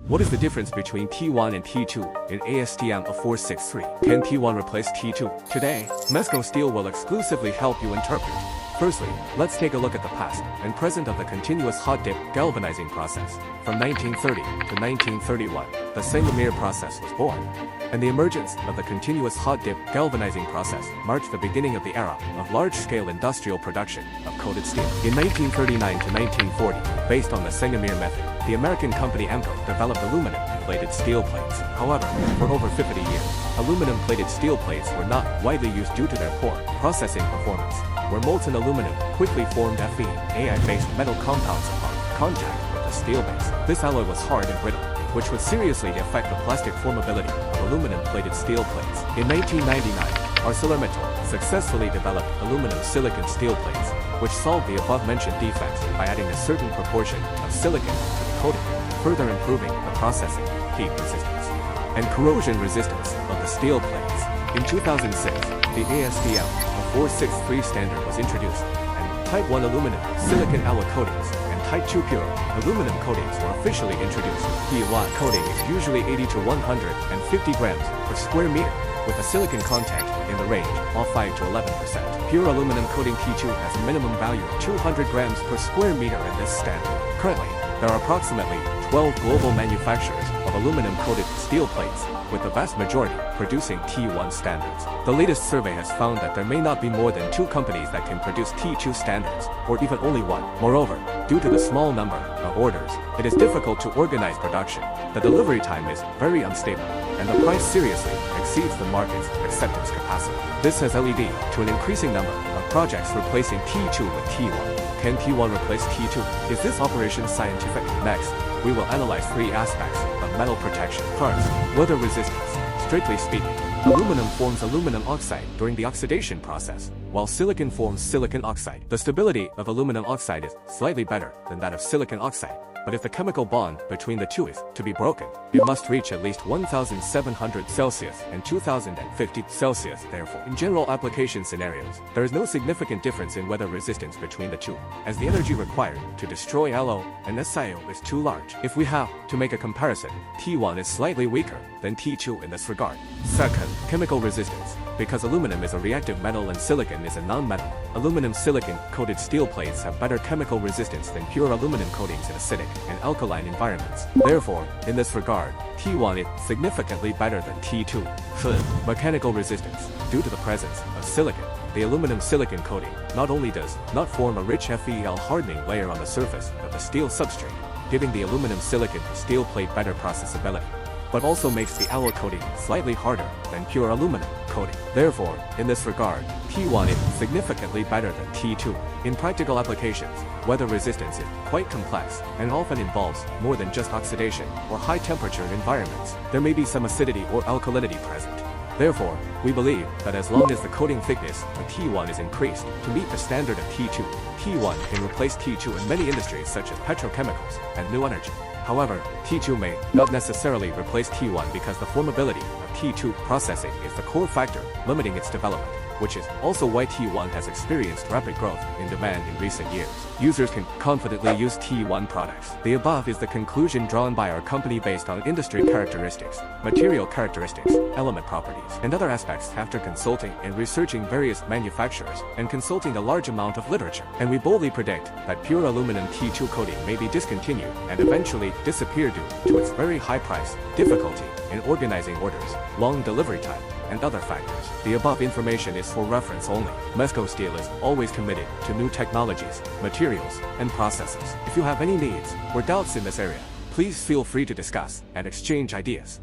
What is the difference between T1 and T2 in ASTM A463? Can T1 replace T2? Today, MESCO Steel will exclusively help you interpret. Firstly, let's take a look at the past and present of the continuous hot-dip galvanizing process. From 1930 to 1931, the Sengomir process was born, and the emergence of the continuous hot-dip galvanizing process marked the beginning of the era of large-scale industrial production of coated steel. In 1939 to 1940, based on the Sengomir method, the American company AMCO developed aluminum-plated steel plates. However, for over 50 years, aluminum-plated steel plates were not widely used due to their poor processing performance, where molten aluminum quickly formed Fe, Ai-based metal compounds upon contact with the steel base. This alloy was hard and brittle, which would seriously affect the plastic formability of aluminum-plated steel plates. In 1999, ArcelorMittal successfully developed aluminum-silicon steel plates, which solved the above-mentioned defects by adding a certain proportion of silicon to the coating, further improving the processing, heat resistance, and corrosion resistance of the steel plates. In 2006, the ASTM A463 standard was introduced, and Type 1 aluminum silicon alloy coatings and Type 2 pure aluminum coatings were officially introduced. T1 coating is usually 80 to 150 grams per square meter, with a silicon content in the range of 5 to 11%. Pure aluminum coating T2 has a minimum value of 200 grams per square meter in this standard. Currently, there are approximately 12 global manufacturers of aluminum-coated steel plates, with the vast majority producing T1 standards. The latest survey has found that there may not be more than 2 companies that can produce T2 standards, or even only 1. Moreover, due to the small number of orders, it is difficult to organize production. The delivery time is very unstable, and the price seriously exceeds the market's acceptance capacity. This has led to an increasing number of projects replacing T2 with T1. Can T1 replace T2? Is this operation scientific? Next, we will analyze 3 aspects of metal protection. First, weather resistance. Strictly speaking, aluminum forms aluminum oxide during the oxidation process, while silicon forms silicon oxide. The stability of aluminum oxide is slightly better than that of silicon oxide, but if the chemical bond between the two is to be broken, it must reach at least 1700 Celsius and 2050 Celsius. Therefore, in general application scenarios, there is no significant difference in weather resistance between the two, as the energy required to destroy alloy and SiO is too large. If we have to make a comparison, T1 is slightly weaker than T2 in this regard. Second, chemical resistance. Because aluminum is a reactive metal and silicon is a non-metal, aluminum silicon coated steel plates have better chemical resistance than pure aluminum coatings in acidic and alkaline environments. Therefore, in this regard, T1 is significantly better than T2. Third, mechanical resistance. Due to the presence of silicon, the aluminum silicon coating not only does not form a rich FEL hardening layer on the surface of the steel substrate, giving the aluminum silicon steel plate better processability, but also makes the alloy coating slightly harder than pure aluminum coating. Therefore, in this regard, T1 is significantly better than T2. In practical applications, weather resistance is quite complex and often involves more than just oxidation or high temperature environments. There may be some acidity or alkalinity present. Therefore, we believe that as long as the coating thickness of T1 is increased to meet the standard of T2, T1 can replace T2 in many industries such as petrochemicals and new energy. However, T2 may not necessarily replace T1 because the formability of T2 processing is the core factor limiting its development, which is also why T1 has experienced rapid growth in demand in recent years. Users can confidently use T1 products. The above is the conclusion drawn by our company based on industry characteristics, material characteristics, element properties, and other aspects after consulting and researching various manufacturers and consulting a large amount of literature. And we boldly predict that pure aluminum T2 coating may be discontinued and eventually disappear due to its very high price, difficulty in organizing orders, long delivery time, and other factors. The above information is for reference only. MESCO Steel is always committed to new technologies, materials, and processes. If you have any needs or doubts in this area, please feel free to discuss and exchange ideas.